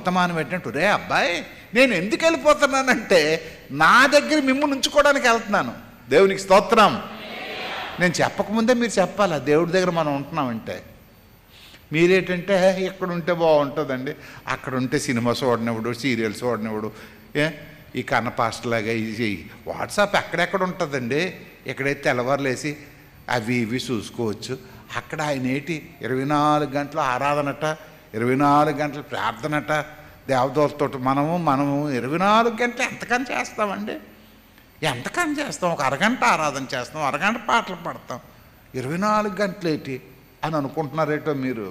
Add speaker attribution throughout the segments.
Speaker 1: వర్తమానం ఏంటంటే, రే అబ్బాయి నేను ఎందుకు వెళ్ళిపోతున్నానంటే నా దగ్గర మిమ్మల్ని ఉంచుకోవడానికి వెళ్తున్నాను. దేవునికి స్తోత్రం. నేను చెప్పకముందే మీరు చెప్పాలి దేవుడి దగ్గర మనం ఉంటున్నామంటే. మీరేంటంటే ఇక్కడ ఉంటే బాగుంటుందండి, అక్కడ ఉంటే సినిమా చూడనివ్వడు, సీరియల్స్ చూడనివ్వడు, ఈ కన్న పాస్టలాగా ఇది వాట్సాప్ ఎక్కడెక్కడ ఉంటుందండి. ఇక్కడైతే తెల్లవారులేసి అవి ఇవి చూసుకోవచ్చు. అక్కడ ఆయన ఏంటి 24 గంటలు ఆరాధనట, 24 గంటలు ప్రార్థనట, దేవదూతతో మనము 24 గంటలు ఎంతకని చేస్తామండి? ఎంతకని చేస్తాం? ఒక అరగంట ఆరాధన చేస్తాం, అరగంట పాటలు పాడతాం, 24 గంటలు ఏంటి అని అనుకుంటున్నారేటో మీరు.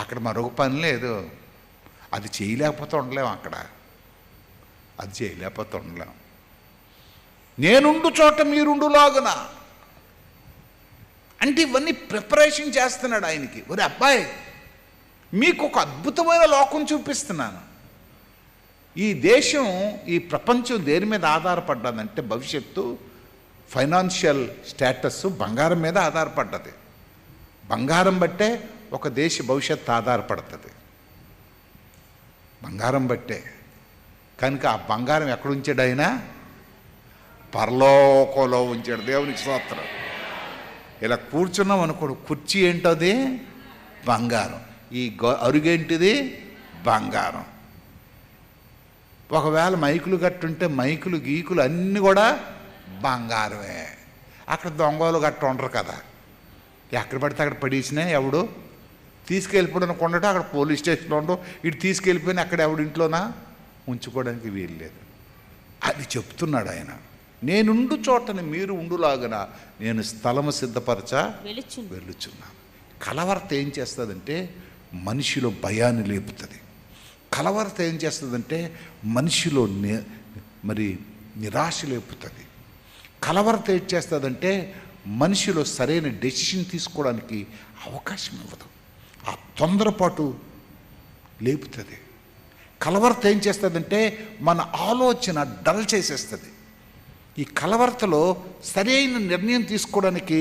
Speaker 1: అక్కడ మరొక పని లేదు. అది చేయలేకపోతే ఉండలేము, అక్కడ అది చేయలేకపోతే ఉండలేము. నేనుండు చోట మీరుండులాగున అంటే ఇవన్నీ ప్రిపరేషన్ చేస్తున్నాడు ఆయనకి. ఒరే అబ్బాయి మీకు ఒక అద్భుతమైన లోకం చూపిస్తున్నాను. ఈ దేశం, ఈ ప్రపంచం దేని మీద ఆధారపడ్డదంటే భవిష్యత్తు ఫైనాన్షియల్ స్టేటస్ బంగారం మీద ఆధారపడ్డది. బంగారం బట్టే ఒక దేశ భవిష్యత్తు ఆధారపడుతుంది, బంగారం బట్టే. కనుక ఆ బంగారం ఎక్కడ ఉంచాడు ఆయన? పరలోకంలో ఉంచాడు. దేవునికి స్తోత్రం. ఇలా కూర్చున్నాం అనుకోడు, కుర్చీ ఏంటది? బంగారం. ఈ అరుగేంటిది? బంగారం. ఒకవేళ మైకులు గట్టుంటే మైకులు గీకులు అన్నీ కూడా బంగారమే. అక్కడ దొంగలు గట్టు ఉండరు కదా, ఎక్కడ పడితే అక్కడ పడేసినా ఎవడు తీసుకెళ్ళిపోవడం కొండట, అక్కడ పోలీస్ స్టేషన్లో ఉండవు. ఇటు తీసుకెళ్ళిపోయినా అక్కడ ఎవడు ఇంట్లోనా ఉంచుకోవడానికి వీలు లేదు. అది చెప్తున్నాడు ఆయన. నేనుండు చోటని మీరు ఉండులాగన నేను స్థలము సిద్ధపరచ వెళ్ళుచున్నాను. కలవరత ఏం చేస్తుందంటే మనిషిలో భయాన్ని లేపుతుంది. కలవరత ఏం చేస్తుందంటే మనిషిలో మరి నిరాశ లేపుతుంది. కలవరత ఏం చేస్తుందంటే మనిషిలో సరైన డెసిషన్ తీసుకోవడానికి అవకాశం ఇవ్వదు. ఆ తొందరపాటు లేపుతుంది. కలవరత ఏం చేస్తుందంటే మన ఆలోచన డల్ చేసేస్తుంది. ఈ కలవరతలో సరైన నిర్ణయం తీసుకోవడానికి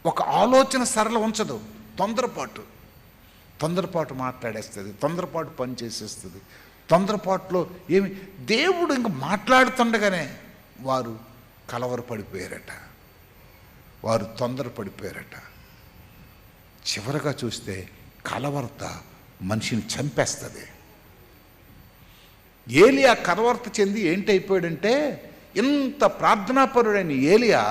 Speaker 1: ఒక ఆలోచన సరళ ఉంచదు. తొందరపాటు మాట్లాడేస్తుంది, తొందరపాటు పని చేసేస్తుంది. తొందరపాటులో ఏమి దేవుడు ఇంక మాట్లాడుతుండగానే వారు కలవరపడిపోయారట, వారు తొందరపడిపోయారట. చివరగా చూస్తే కలవరత మనిషిని చంపేస్తుంది. ఏలియా కలవరత చెంది ఏంటైపోయాడంటే, ఇంత ప్రార్థనాపరుడైన ఏలియా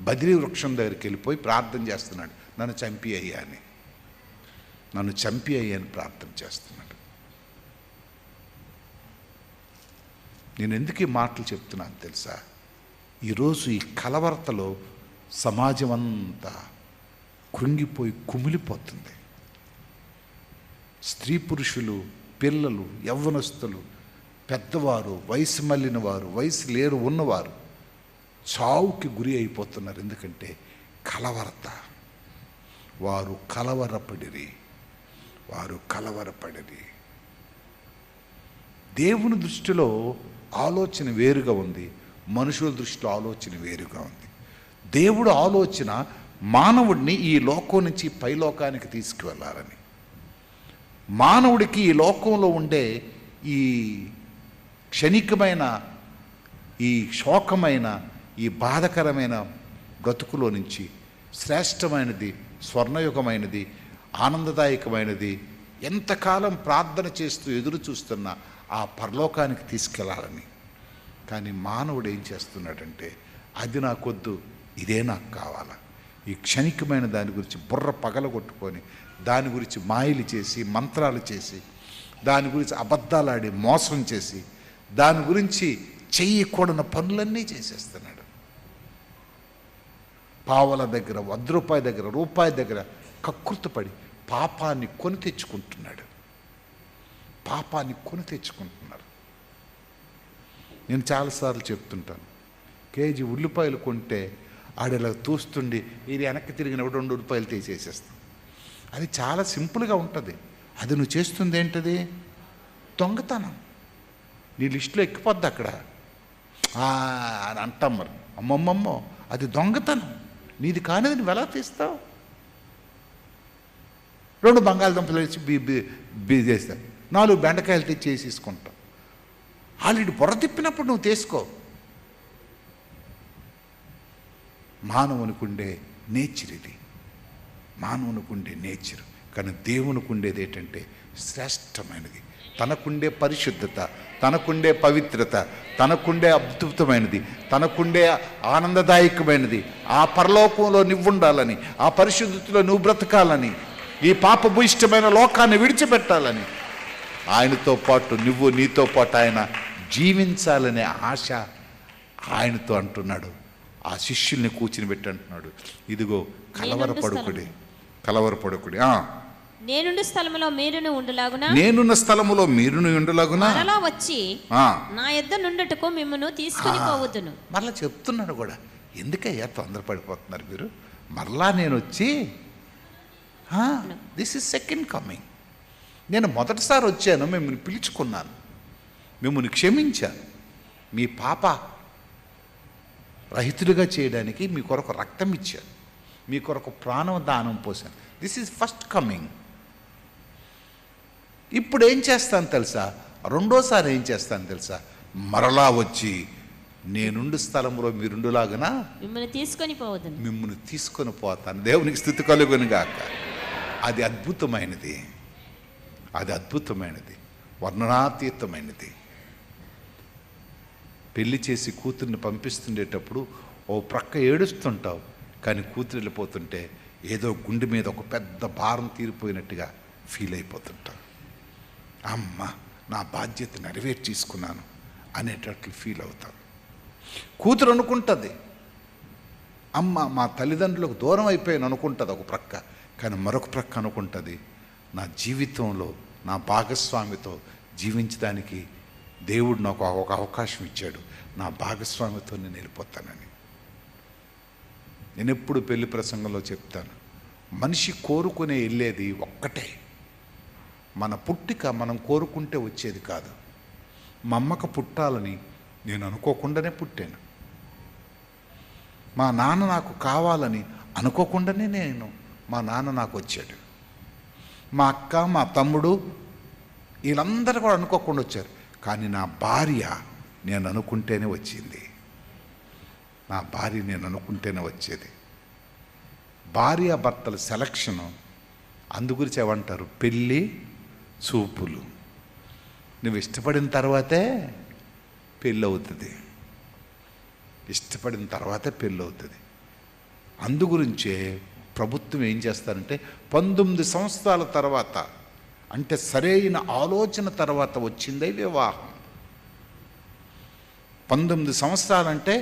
Speaker 1: బద్రీ వృక్షం దగ్గరికి వెళ్ళిపోయి ప్రార్థన చేస్తున్నాడు, నన్ను చంపి అయ్యా అని, నన్ను చంపి అయ్యా అని ప్రార్థన చేస్తున్నాడు. నేను ఎందుకు ఈ మాటలు చెప్తున్నాను తెలుసా? ఈరోజు ఈ కలవరతలో సమాజం అంతా కృంగిపోయి కుమిలిపోతుంది. స్త్రీ పురుషులు, పిల్లలు, యవ్వనస్తులు, పెద్దవారు, వయసు మళ్ళిన వారు, వయసు లేరు ఉన్నవారు చావుకి గురి అయిపోతున్నారు. ఎందుకంటే కలవరత. వారు కలవరపడిరి. దేవుని దృష్టిలో ఆలోచన వేరుగా ఉంది, మనుషుల దృష్టిలో ఆలోచన వేరుగా ఉంది. దేవుడు ఆలోచన మానవుడిని ఈ లోకం నుంచి పైలోకానికి తీసుకువెళ్ళాలని. మానవుడికి ఈ లోకంలో ఉండే ఈ క్షణికమైన, ఈ శోకమైన, ఈ బాధకరమైన బ్రతుకులో నుంచి శ్రేష్టమైనది, స్వర్ణయుగమైనది, ఆనందదాయకమైనది, ఎంతకాలం ప్రార్థన చేస్తూ ఎదురు చూస్తున్న ఆ పరలోకానికి తీసుకెళ్ళాలని. కానీ మానవుడు ఏం చేస్తున్నాడంటే, అది నాకొద్దు, ఇదే నాకు కావాలా. ఈ క్షణికమైన దాని గురించి బుర్ర పగలగొట్టుకొని, దాని గురించి మాయలు చేసి, మంత్రాలు చేసి, దాని గురించి అబద్ధాలాడి మోసం చేసి, దాని గురించి చెయ్యకూడని పనులన్నీ చేసేస్తున్నాడు. పావల దగ్గర, ₹100 దగ్గర, రూపాయి దగ్గర కకృతపడి పాపాన్ని కొని తెచ్చుకుంటున్నాడు. నేను చాలాసార్లు చెప్తుంటాను, కేజీ ఉల్లిపాయలు కొంటే ఆడేలా చూస్తుండి ఇది వెనక్కి తిరిగినప్పుడు ₹2 తీసేసేస్తాం. అది చాలా సింపుల్గా ఉంటుంది. అది నువ్వు చేస్తుంది ఏంటది? దొంగతనం. నీ లిస్టులో ఎక్కిపోద్ది అక్కడ అని అంటాం. మరి అమ్మమ్మమ్మో అది దొంగతనం. నీది కానిది నువ్వు ఎలా తీస్తావు? 2 బంగాళదుంపలు వేసి చేస్తావు, 4 బెండకాయలు తెచ్చి వేసేసుకుంటావు. ఆల్రెడీ బుర్ర తిప్పినప్పుడు నువ్వు తీసుకో. మానవునికి ఉండే నేచర్ ఇది, మానవునికి ఉండే నేచర్. కానీ దేవునికి ఉండేది ఏంటంటే శ్రేష్టమైనది. తనకుండే పరిశుద్ధత, తనకుండే పవిత్రత, తనకుండే అద్భుతమైనది, తనకుండే ఆనందదాయకమైనది. ఆ పరలోకంలో నువ్వు ఉండాలని, ఆ పరిశుద్ధతలో నువ్వు బ్రతకాలని, ఈ పాపభూయిష్టమైన లోకాన్ని విడిచిపెట్టాలని, ఆయనతో పాటు నువ్వు, నీతో పాటు ఆయన జీవించాలనే ఆశ ఆయనతో అంటున్నాడు. ఆ శిష్యుల్ని కూర్చుని పెట్టి అంటున్నాడు, ఇదిగో కలవరపడుకుడి.
Speaker 2: నేనున్న స్థలములో మీరును
Speaker 1: ఉండులాగునా
Speaker 2: మరలా వచ్చి నా యొద్ద నుండుటకు మిమ్మును తీసుకుని పోవద్దును.
Speaker 1: మరలా చెప్తున్నాడు కూడా, ఎందుకయ్యా తొందరపడిపోతున్నారు మీరు? మరలా నేను వచ్చి, దిస్ ఇస్ సెకండ్ కమింగ్. నేను మొదటిసారి వచ్చాను, మిమ్మల్ని పిలుచుకున్నాను, మిమ్మల్ని క్షమించాను, మీ పాప రహితుడిగా చేయడానికి మీ కొరకు రక్తం ఇచ్చాను, మీ కొరకు ప్రాణం దానం పోసాను. This is first coming. ఇప్పుడు ఏం చేస్తాను తెలుసా? రెండోసారి ఏం చేస్తాను తెలుసా? మరలా వచ్చి నేనుండు స్థలంలో మీరుండులాగునా మిమ్మల్ని తీసుకొని పోతాను. దేవునికి స్తుతి కలుగును గాక. అది అద్భుతమైనది, అది అద్భుతమైనది, వర్ణనాతీతమైనది. పెళ్లి చేసి కూతుర్ని పంపిస్తుండేటప్పుడు ఓ ప్రక్క ఏడుస్తుంటావు, కానీ కూతురు వెళ్ళిపోతుంటే ఏదో గుండె మీద ఒక పెద్ద భారం తీరిపోయినట్టుగా ఫీల్ అయిపోతుంటావు. అమ్మ, నా బాధ్యత నెరవేర్చేసుకున్నాను అనేటట్లు ఫీల్ అవుతావు. కూతురు అనుకుంటుంది, అమ్మ మా తల్లిదండ్రులకు దూరం అయిపోయాను అనుకుంటుంది ఒక ప్రక్క, కానీ మరొక ప్రక్క అనుకుంటుంది, నా జీవితంలో నా భాగస్వామితో జీవించడానికి దేవుడు నాకు ఒక అవకాశం ఇచ్చాడు, నా భాగస్వామితో నేను వెళ్ళిపోతానని. నేను ఎప్పుడు పెళ్లి ప్రసంగంలో చెప్తాను, మనిషి కోరుకునే వెళ్ళేది ఒక్కటే. మన పుట్టిక మనం కోరుకుంటే వచ్చేది కాదు. మా అమ్మకు పుట్టాలని నేను అనుకోకుండానే పుట్టాను. మా నాన్న నాకు కావాలని అనుకోకుండానే మా నాన్న నాకు వచ్చాడు. మా అక్క, మా తమ్ముడు వీళ్ళందరూ కూడా అనుకోకుండా వచ్చారు. కానీ నా భార్య నేను అనుకుంటేనే వచ్చింది. నా భార్య నేను అనుకుంటేనే వచ్చేది. భార్యాభర్తల సెలక్షను అందుగురించి ఏమంటారు, పెళ్ళి చూపులు. నువ్వు ఇష్టపడిన తర్వాతే పెళ్ళి అవుతుంది, ఇష్టపడిన తర్వాతే పెళ్ళి అవుతుంది. అందుగురించే ప్రభుత్వం ఏం చేస్తారంటే 19 సంవత్సరాల తర్వాత, అంటే సరైన ఆలోచన తర్వాత వచ్చిందే వివాహం. 19 సంవత్సరాలంటే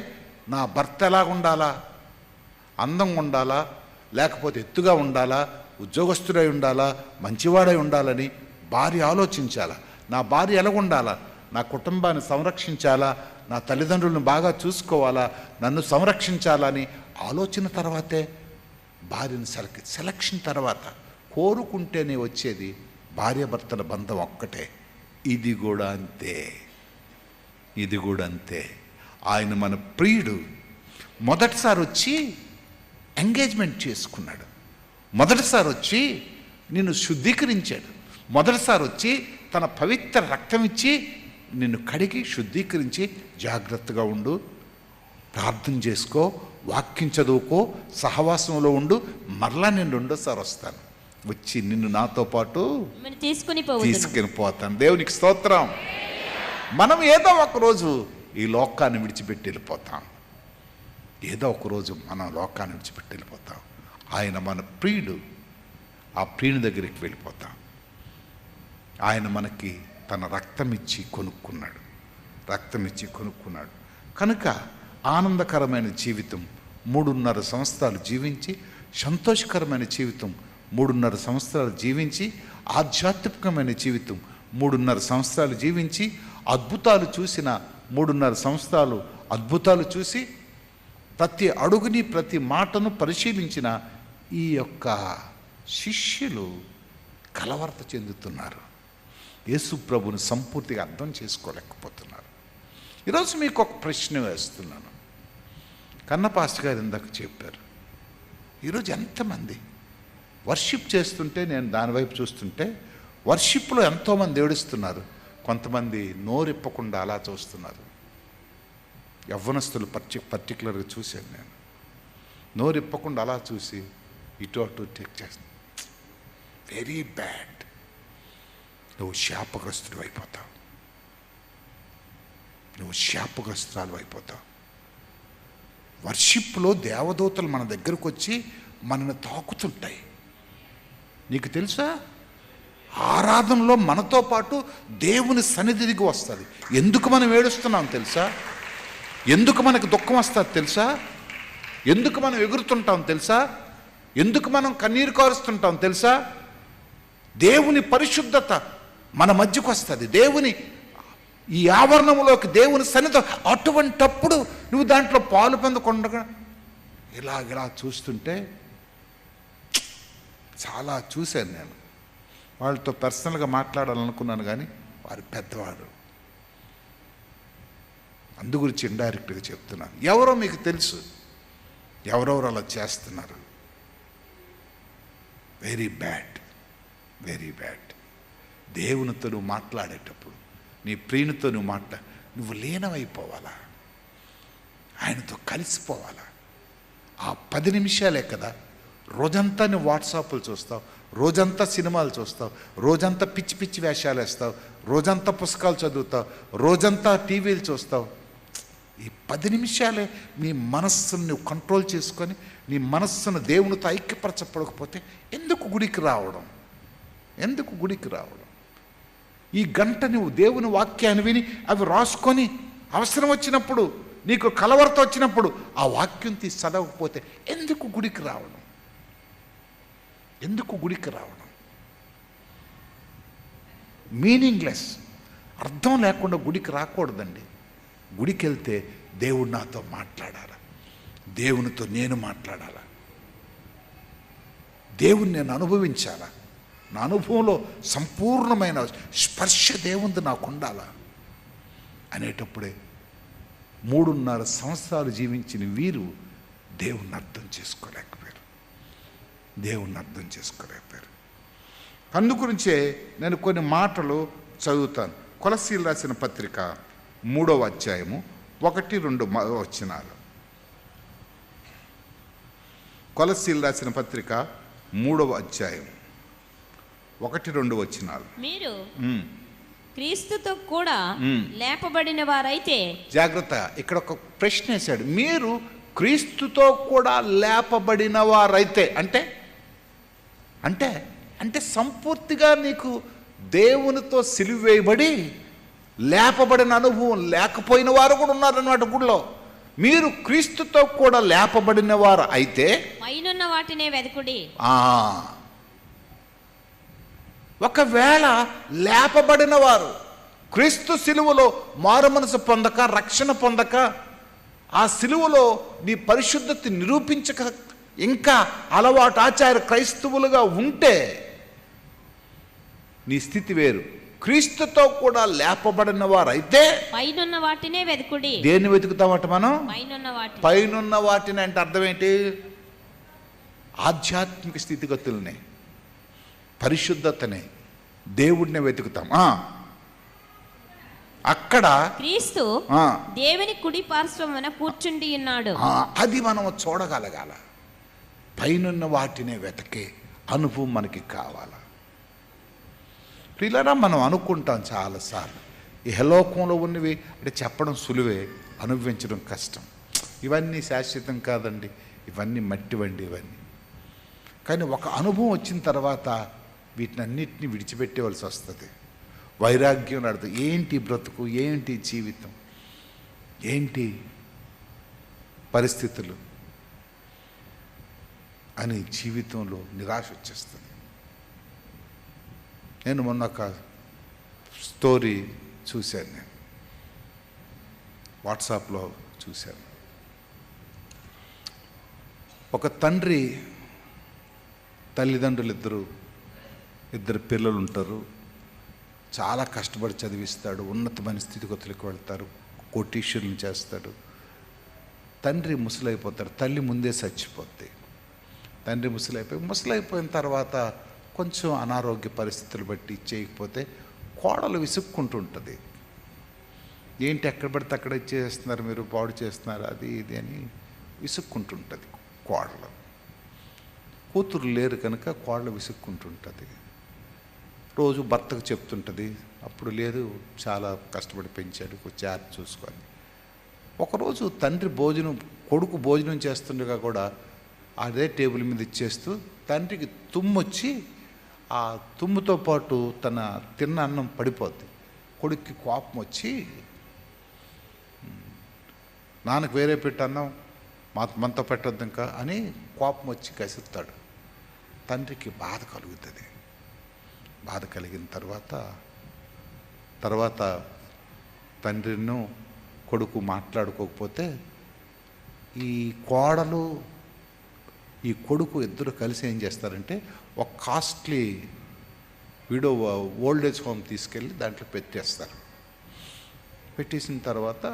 Speaker 1: నా భర్త ఎలాగ ఉండాలా, అందంగా ఉండాలా, లేకపోతే ఎత్తుగా ఉండాలా, ఉద్యోగస్తుడై ఉండాలా, మంచివాడై ఉండాలని భార్య ఆలోచించాలా. నా భార్య ఎలాగుండాలా, నా కుటుంబాన్ని సంరక్షించాలా, నా తల్లిదండ్రులను బాగా చూసుకోవాలా, నన్ను సంరక్షించాలని ఆలోచన తర్వాతే భార్యను సెలక్షన్ తర్వాత కోరుకుంటేనే వచ్చేది భార్యాభర్తల బంధం ఒక్కటే. ఇది కూడా అంతే, ఇది కూడా అంతే. ఆయన మన ప్రియుడు. మొదటిసారి వచ్చి ఎంగేజ్మెంట్ చేసుకున్నాడు, మొదటిసారి వచ్చి నిన్ను శుద్ధీకరించాడు, మొదటిసారి వచ్చి తన పవిత్ర రక్తం ఇచ్చి నిన్ను కడిగి శుద్ధీకరించి, జాగ్రత్తగా ఉండు, ప్రార్థన చేసుకో, వాక్యం చదువుకో, సహవాసంలో ఉండు, మరలా నేను రెండోసారి వస్తాను, వచ్చి నిన్ను నాతో పాటు తీసుకుని పోతాను. దేవునికి స్తోత్రం. మనం ఏదో ఒకరోజు ఈ లోకాన్ని విడిచిపెట్టి వెళ్ళిపోతాం, ఏదో ఒకరోజు మనం లోకాన్ని విడిచిపెట్టి వెళ్ళిపోతాం. ఆయన మన ప్రియుడు, ఆ ప్రియుని దగ్గరికి వెళ్ళిపోతాం. ఆయన మనకి తన రక్తం ఇచ్చి కొనుక్కున్నాడు, రక్తం ఇచ్చి కొనుక్కున్నాడు. కనుక ఆనందకరమైన జీవితం 3.5 సంవత్సరాలు జీవించి, సంతోషకరమైన జీవితం 3.5 సంవత్సరాలు జీవించి, ఆధ్యాత్మికమైన జీవితం 3.5 సంవత్సరాలు జీవించి, అద్భుతాలు చూసిన 3.5 సంవత్సరాలు అద్భుతాలు చూసి, ప్రతి అడుగుని ప్రతి మాటను పరిశీలించిన ఈ యొక్క శిష్యులు కలవరత చెందుతున్నారు. యేసు ప్రభుని సంపూర్తిగా అర్థం చేసుకోలేకపోతున్నారు. ఈరోజు మీకు ఒక ప్రశ్న వేస్తున్నాను. కన్నపాస్టర్ గారు ఇందాక చెప్పారు, ఈరోజు ఎంతమంది వర్షిప్ చేస్తుంటే నేను దానివైపు చూస్తుంటే వర్షిప్లో ఎంతోమంది ఏడుస్తున్నారు, కొంతమంది నోరిప్పకుండా అలా చూస్తున్నారు. యవ్వనస్తులు పర్టికులర్గా చూశాను నేను. నోరిప్పకుండా అలా చూసి ఇటు అటు టేక్ చేస్తాను. Very bad. నువ్వు శాపగ్రస్తుడు అయిపోతావు, నువ్వు శాపగ్రస్తురాలు అయిపోతావు. వర్షిప్లో దేవదూతలు మన దగ్గరకు వచ్చి మనల్ని తాకుతుంటాయి. నీకు తెలుసా, ఆరాధనలో మనతో పాటు దేవుని సన్నిధి దిగి వస్తుంది. ఎందుకు మనం ఏడుస్తున్నాం తెలుసా? ఎందుకు మనకు దుఃఖం వస్తుంది తెలుసా? ఎందుకు మనం ఎగురుతుంటాం తెలుసా? ఎందుకు మనం కన్నీరు కారుస్తుంటాం తెలుసా? దేవుని పరిశుద్ధత మన మధ్యకు వస్తుంది. దేవుని ఈ ఆవరణంలోకి దేవుని సన్నిధి. అటువంటప్పుడు నువ్వు దాంట్లో పాలు పొందకుండా ఇలా చూస్తుంటే చాలా చూశాను నేను. వాళ్ళతో పర్సనల్గా మాట్లాడాలనుకున్నాను కానీ వారు పెద్దవాడు. అందు గురించి ఇండైరెక్ట్గా చెప్తున్నాను. ఎవరో మీకు తెలుసు, ఎవరెవరు అలా చేస్తున్నారు. Very bad, very bad. దేవునితో నువ్వు మాట్లాడేటప్పుడు, నీ ప్రియునితో నువ్వు నువ్వు లీనమైపోవాలా, ఆయనతో కలిసిపోవాలా. ఆ 10 నిమిషాలే కదా. రోజంతా నువ్వు వాట్సాప్లు చూస్తావు, రోజంతా సినిమాలు చూస్తావు, రోజంతా పిచ్చి పిచ్చి వేషాలు వేస్తావు, రోజంతా పుస్తకాలు చదువుతావు, రోజంతా టీవీలు చూస్తావు. ఈ 10 నిమిషాలే నీ మనస్సును నువ్వు కంట్రోల్ చేసుకొని నీ మనస్సును దేవునితో ఐక్యపరచపడకపోతే ఎందుకు గుడికి రావడం? ఎందుకు గుడికి రావడం? ఈ గంట నువ్వు దేవుని వాక్యాన్ని విని అవి రాసుకొని అవసరం వచ్చినప్పుడు, నీకు కలవరత వచ్చినప్పుడు ఆ వాక్యం తీసి చదవకపోతే ఎందుకు గుడికి రావడం? ఎందుకు గుడికి రావడం? మీనింగ్లెస్, అర్థం లేకుండా గుడికి రాకూడదండి. గుడికి వెళ్తే దేవుడు నాతో మాట్లాడాలా, దేవునితో నేను మాట్లాడాలా, దేవుని నేను అనుభవించాలా, నా అనుభవంలో సంపూర్ణమైన స్పర్శ దేవుంది నాకు ఉండాలా అనేటప్పుడే 3.5 సంవత్సరాలు జీవించిన వీరు దేవుణ్ణి అర్థం చేసుకోలేకపోయారు. దేవుణ్ణి అర్థం చేసుకోలేకపోయారు. అందుగురించే నేను కొన్ని మాటలు చదువుతాను. కొలస్సీలు రాసిన పత్రిక 3వ అధ్యాయము 1-2 వచనాలు. కొలస్సీలు రాసిన పత్రిక 3వ అధ్యాయం 1-2 వచనాలు.
Speaker 2: మీరు క్రీస్తుతో కూడా లేపబడిన వారైతే. జాగ్రత్త,
Speaker 1: ఇక్కడ ఒక ప్రశ్న వేశాడు. మీరు క్రీస్తుతో కూడా లేపబడిన వారైతే అంటే అంటే అంటే సంపూర్తిగా నీకు దేవునితో సిలువ వేయబడి లేపబడిన అనుభవం లేకపోయిన వారు కూడా ఉన్నారన్నమాట గుడిలో. మీరు క్రీస్తుతో కూడా లేపబడిన వారు అయితే
Speaker 2: పైనున్న వాటినే వెదకుడి.
Speaker 1: ఒకవేళ లేపబడిన వారు క్రీస్తు సిలువలో మారు మనసు పొందక, రక్షణ పొందక, ఆ సిలువలో నీ పరిశుద్ధత నిరూపించక, ఇంకా అలవాటు ఆచార క్రైస్తవులుగా ఉంటే నీ స్థితి వేరు. క్రీస్తుతో కూడా లేపబడిన వారు అయితే
Speaker 2: పైనున్న వాటినే వెదకుడి.
Speaker 1: దేన్ని వెతుకుతామట మనం? పైనున్న వాటిని. అంటే అర్థం ఏంటి? ఆధ్యాత్మిక స్థితిగతుల్ని, పరిశుద్ధతని, దేవుడిని వెతుకుతాం. అక్కడ
Speaker 2: క్రీస్తు దేవుని కుడి పార్శ్వమున కూర్చుండి ఉన్నాడు.
Speaker 1: అది మనం చూడగలగాల. పైనున్న వాటినే వెతకే అనుభవం మనకి కావాలా. ప్రియులారా, మనం అనుకుంటాం చాలాసార్లు ఈ హలోకంలో ఉన్నవి అంటే చెప్పడం సులువే, అనుభవించడం కష్టం. ఇవన్నీ శాశ్వతం కాదండి, ఇవన్నీ మట్టివండి ఇవన్నీ. కానీ ఒక అనుభవం వచ్చిన తర్వాత వీటిని అన్నిటినీ విడిచిపెట్టేవలసి వస్తుంది. వైరాగ్యం నడుతుంది. ఏంటి బ్రతుకు, ఏంటి జీవితం, ఏంటి పరిస్థితులు అని జీవితంలో నిరాశ వచ్చేస్తుంది. నేను మొన్న ఒక స్టోరీ చూశాను, నేను వాట్సాప్లో చూశాను. ఒక తండ్రి, తల్లిదండ్రులు ఇద్దరు పిల్లలు ఉంటారు. చాలా కష్టపడి చదివిస్తాడు, ఉన్నతమైన స్థితిగతులకు వెళ్తారు, కోటీశ్వరులను చేస్తాడు. తండ్రి ముసలైపోతాడు, తల్లి ముందే చచ్చిపోద్ది. తండ్రి ముసలైపోయిన తర్వాత కొంచెం అనారోగ్య పరిస్థితులు బట్టి చేయకపోతే కోడలు విసుక్కుంటుంటుంది. ఏంటి ఎక్కడ పడితే అక్కడ ఇచ్చేస్తున్నారు, మీరు పాడు చేస్తున్నారు, అది ఇది అని విసుక్కుంటుంటుంది కోడలు. కూతురు లేరు కనుక కోడలు విసుక్కుంటుంటుంది. రోజు భర్తకు చెప్తుంటుంది, అప్పుడు లేదు చాలా కష్టపడి పెంచాడు, జాగ్రత్త చూసుకొని. ఒకరోజు తండ్రి కొడుకు భోజనం చేస్తుండగా కూడా అదే టేబుల్ మీద ఇచ్చేస్తూ తండ్రికి తుమ్మొచ్చి ఆ తుమ్ముతో పాటు తన తిన్న అన్నం పడిపోద్ది. కొడుక్కి కోపం వచ్చి, నాన్నకు వేరే పెట్టన్నం మనతో పెట్టొద్దు ఇంకా అని కోపం వచ్చి కసురుతాడు. తండ్రికి బాధ కలుగుతుంది. బాధ కలిగిన తర్వాత తండ్రిను కొడుకు మాట్లాడుకోకపోతే ఈ కోడలు ఈ కొడుకు ఇద్దరు కలిసి ఏం చేస్తారంటే ఒక కాస్ట్లీ ఓల్డ్ ఏజ్ హోమ్ తీసుకెళ్ళి దాంట్లో పెట్టేస్తారు. పెట్టేసిన తర్వాత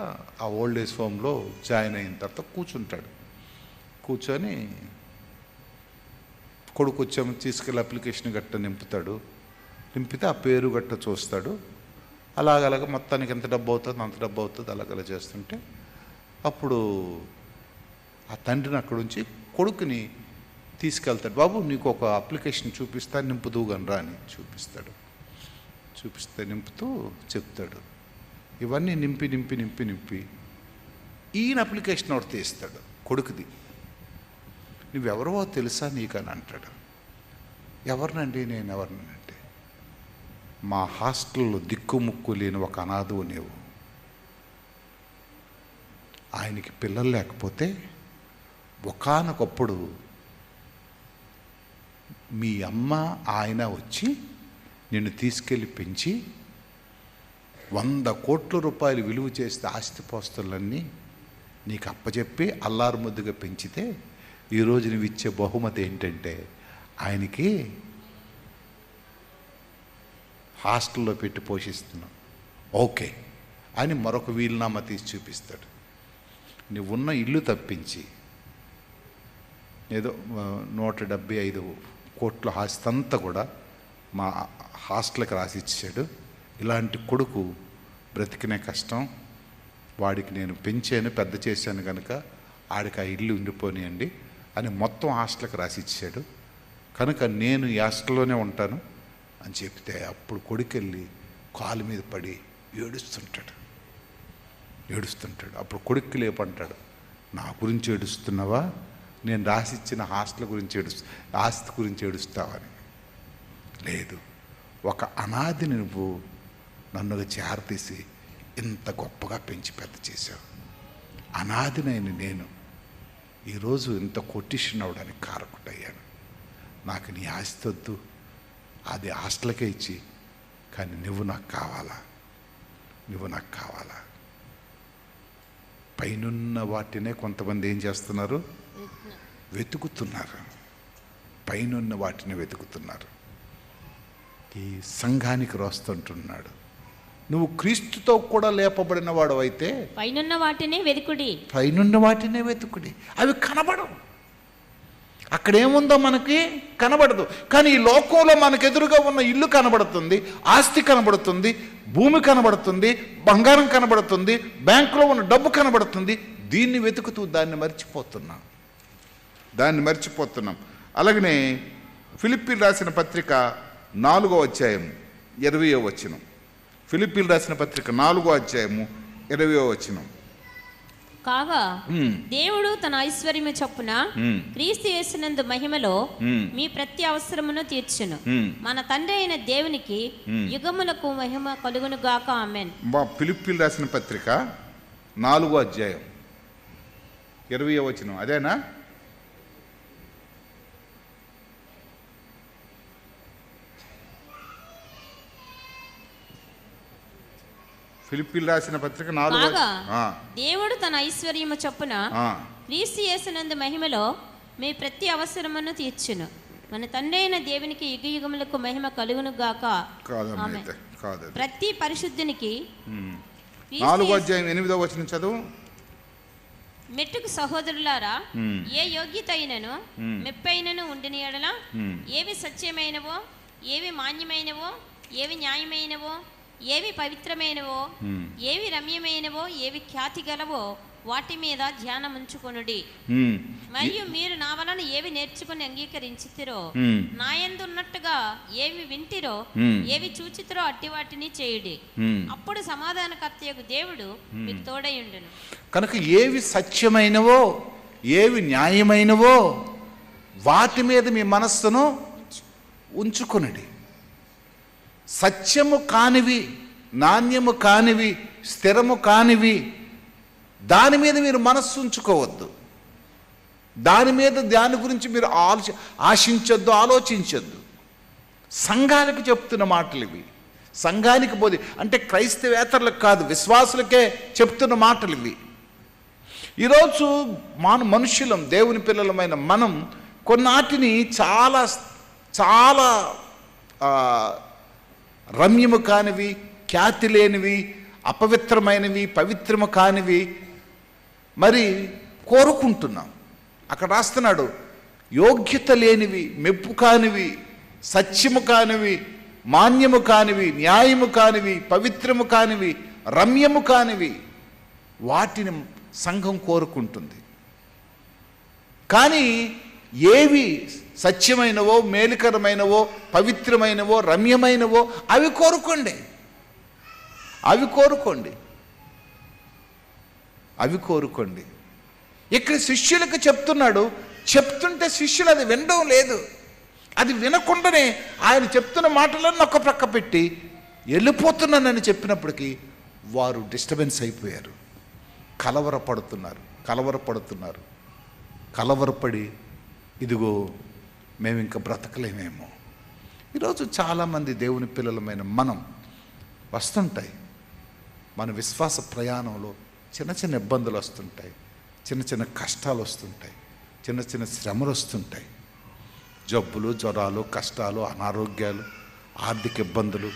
Speaker 1: ఆ ఓల్డ్ ఏజ్ హోమ్లో జాయిన్ అయిన తర్వాత కూర్చొని కొడుకు వచ్చాము తీసుకెళ్ళి అప్లికేషన్ గట్ట నింపితే ఆ పేరు గట్ట చూస్తాడు. అలాగ మొత్తానికి ఎంత డబ్బు అవుతుంది అంత డబ్బు అవుతుంది అలాగలా చేస్తుంటే అప్పుడు ఆ తండ్రిని అక్కడ ఉంచి కొడుకుని తీసుకెళ్తాడు. బాబు నీకు ఒక అప్లికేషన్ చూపిస్తా, నింపుదూగనరా అని చూపిస్తే నింపుతూ చెప్తాడు. ఇవన్నీ నింపి ఈయన అప్లికేషన్ ఒకటి తీస్తాడు కొడుకుది. నువ్వెవరో తెలుసా నీకని అంటాడు. ఎవరినండి? నేను ఎవరినంటే, మా హాస్టల్లో దిక్కుముక్కు లేని ఒక అనాథవు నీవు. ఆయనకి పిల్లలు లేకపోతే ఒకానొకప్పుడు మీ అమ్మ ఆయన వచ్చి నిన్ను తీసుకెళ్ళి పెంచి 100 కోట్ల రూపాయలు విలువ చేస్తే ఆస్తిపాస్తులన్నీ నీకు అప్పచెప్పి అల్లారు ముద్దుగా పెంచితే ఈరోజు నువ్వు ఇచ్చే బహుమతి ఏంటంటే ఆయనకి హాస్టల్లో పెట్టి పోషిస్తున్నావు. ఓకే అని మరొక వీలునామా తీసి చూపిస్తాడు. నువ్వున్న ఇల్లు తప్పించి ఏదో 175 కోట్ల ఆస్తి అంతా కూడా మా హాస్టల్కి రాసిచ్చాడు. ఇలాంటి కొడుకు బ్రతికినే కష్టం, వాడికి నేను పెంచాను పెద్ద చేశాను కనుక ఆడికి ఆ ఇల్లు ఉండిపోనియండి అని మొత్తం హాస్టల్కి రాసిచ్చాడు. కనుక నేను ఈ హాస్టల్లోనే ఉంటాను అని చెప్తే అప్పుడు కొడుకెళ్ళి కాలు మీద పడి ఏడుస్తుంటాడు. అప్పుడు కొడుక్కి లేపంటాడు, నా గురించి ఏడుస్తున్నావా? నేను రాసిచ్చిన హాస్టల్ గురించి ఆస్తి గురించి ఏడుస్తావని. లేదు, ఒక అనాథిని నువ్వు నన్నుగా చేరతీసి ఇంత గొప్పగా పెంచి పెద్ద చేశావు. అనాథినైన నేను ఈరోజు ఇంత కొటేషన్ అవడానికి కారకుడయ్యాను. నాకు నీ ఆస్తి వద్దు, అది హాస్టల్కే ఇచ్చి, కానీ నువ్వు నాకు కావాలా. పైనున్న వాటినే కొంతమంది ఏం చేస్తున్నారు? వెతుకుతున్నారు. పైనున్న వాటిని వెతుకుతున్నారు. ఈ సంఘానికి రాస్తుంటున్నాడు, నువ్వు క్రీస్తుతో కూడా లేపబడిన వాడు అయితే
Speaker 2: పైనున్న వాటినే వెతుకుడి. అవి కనబడవు. అక్కడేముందో మనకి కనబడదు. కానీ ఈ లోకంలో మనకు ఎదురుగా ఉన్న ఇల్లు కనబడుతుంది, ఆస్తి కనబడుతుంది, భూమి కనబడుతుంది, బంగారం కనబడుతుంది, బ్యాంకులో ఉన్న డబ్బు కనబడుతుంది. దీన్ని వెతుకుతూ దాన్ని మర్చిపోతున్నాం. అలాగనే ఫిలిప్పీలు రాసిన పత్రిక 4వ అధ్యాయం 20వ వచనం. ఫిలిప్పీలు రాసిన పత్రిక 4వ అధ్యాయము 20వ వచనం. కాగా దేవుడు తన ఐశ్వర్యము చొప్పున క్రీస్తు యేసునందు మహిమలో మీ ప్రతి అవసరమును తీర్చును. మన తండ్రి అయిన దేవునికి యుగములకు మహిమ కలుగును గాక. ఆమేన్.
Speaker 1: ఫిలిప్పీలు రాసిన పత్రిక 4వ అధ్యాయం 20వ వచనం అదేనా? ఫిలిప్పీలు రాసిన పత్రిక 4వ.
Speaker 2: దేవుడు తన ఐశ్వర్యము చొప్పున క్రీస్తు యేసునందు మహిమలో మీ ప్రతి అవసరమును తీర్చును. మన తండ్రి అయిన దేవునికి యుగ యుగములకు మహిమ కలుగును గాక. ప్రతి పరిశుద్ధునికి
Speaker 1: 4వ అధ్యాయం 8వ వచనం చదువు.
Speaker 3: మెట్టుకు సహోదరులారా, ఏ యోగ్యత అయినను మెప్పైనను ఉండిన యెడల ఏవి సత్యమైనవో, ఏవి మాన్యమైనవో, ఏవి న్యాయమైనవో, ఏవి పవిత్రమైనవో, ఏవి రమ్యమైనవో, ఏవి ఖ్యాతి గలవో వాటి మీద ధ్యానం ఉంచుకొనుడి. మరియు మీరు నా వలన ఏవి నేర్చుకుని అంగీకరించితిరో, నా యందు ఉన్నట్టుగా ఏవి వింటిరో, ఏవి చూచితిరో అట్టి వాటిని చేయుడి. అప్పుడు సమాధానకర్తయగు దేవుడు మీకు తోడై ఉండును.
Speaker 1: కనుక ఏవి సత్యమైనవో, ఏవి న్యాయమైనవో వాటి మీద మీ మనస్సును ఉంచుకొనుడి. సత్యము కానివి, నాణ్యము కానివి, స్థిరము కానివి దాని మీద మీరు మనస్సు ఉంచుకోవద్దు. దాని గురించి మీరు ఆశించొద్దు, ఆలోచించొద్దు. సంఘాలకు చెప్తున్న మాటలు ఇవి. సంఘానికి పోది అంటే క్రైస్తవేతరులకు కాదు, విశ్వాసులకే చెప్తున్న మాటలు ఇవి. ఈరోజు మనుషులం, దేవుని పిల్లలమైన మనం కొన్నాటిని చాలా చాలా రమ్యము కానివి, ఖ్యాతి లేనివి, అపవిత్రమైనవి, పవిత్రము కానివి మరి కోరుకుంటున్నాం. అక్కడ రాస్తున్నాడు, యోగ్యత లేనివి, మెప్పు కానివి, సత్యము కానివి, మాన్యము కానివి, న్యాయము కానివి, పవిత్రము కానివి, రమ్యము కానివి వాటిని సంఘం కోరుకుంటుంది. కానీ ఏవి సత్యమైనవో, మేలుకరమైనవో, పవిత్రమైనవో, రమ్యమైనవో అవి కోరుకోండి, అవి కోరుకోండి, అవి కోరుకోండి. ఇక్కడ శిష్యులకు చెప్తున్నాడు. చెప్తుంటే శిష్యులు అది వినడం లేదు. అది వినకుండానే ఆయన చెప్తున్న మాటలను ఒక ప్రక్క పెట్టి వెళ్ళిపోతున్నానని చెప్పినప్పటికీ వారు డిస్టర్బెన్స్ అయిపోయారు, కలవరపడుతున్నారు. కలవరపడి ఇదిగో మేము ఇంకా బ్రతకలేమేమో. ఈరోజు చాలామంది దేవుని పిల్లలమైన మనం వస్తుంటాయి, మన విశ్వాస ప్రయాణంలో చిన్న చిన్న ఇబ్బందులు వస్తుంటాయి, చిన్న చిన్న కష్టాలు వస్తుంటాయి, చిన్న చిన్న శ్రమలు వస్తుంటాయి, జబ్బులు, జ్వరాలు, కష్టాలు, అనారోగ్యాలు, ఆర్థిక ఇబ్బందులు.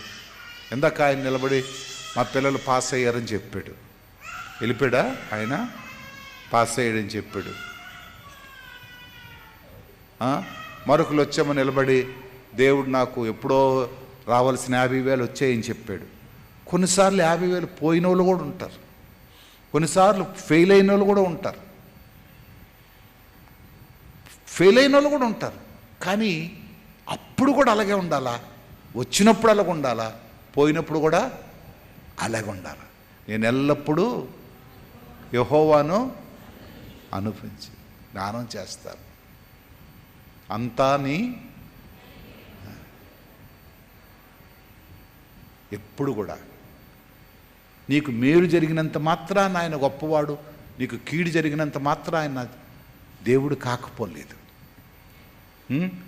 Speaker 1: ఇందాక ఆయన నిలబడి మా పిల్లలు పాస్ అయ్యారని చెప్పాడు. వెళ్ళిపోయాడా ఆయన? పాస్ అయ్యాడని చెప్పాడు. మరొకరు వచ్చామని నిలబడి దేవుడు నాకు ఎప్పుడో రావాల్సిన 50,000 వచ్చాయని చెప్పాడు. కొన్నిసార్లు 50,000 పోయిన వాళ్ళు కూడా ఉంటారు, కొన్నిసార్లు ఫెయిల్ అయిన వాళ్ళు కూడా ఉంటారు. కానీ అప్పుడు కూడా అలాగే ఉండాలా? వచ్చినప్పుడు అలాగ ఉండాలా? పోయినప్పుడు కూడా అలాగే ఉండాలా? నేను ఎల్లప్పుడూ యెహోవాను అనుభవించి జ్ఞానం చేస్తాను, అంతా నీ ఎప్పుడు కూడా నీకు మేలు జరిగినంత మాత్రాన ఆయన గొప్పవాడు, నీకు కీడు జరిగినంత మాత్రం ఆయన దేవుడు కాకపోలేదు.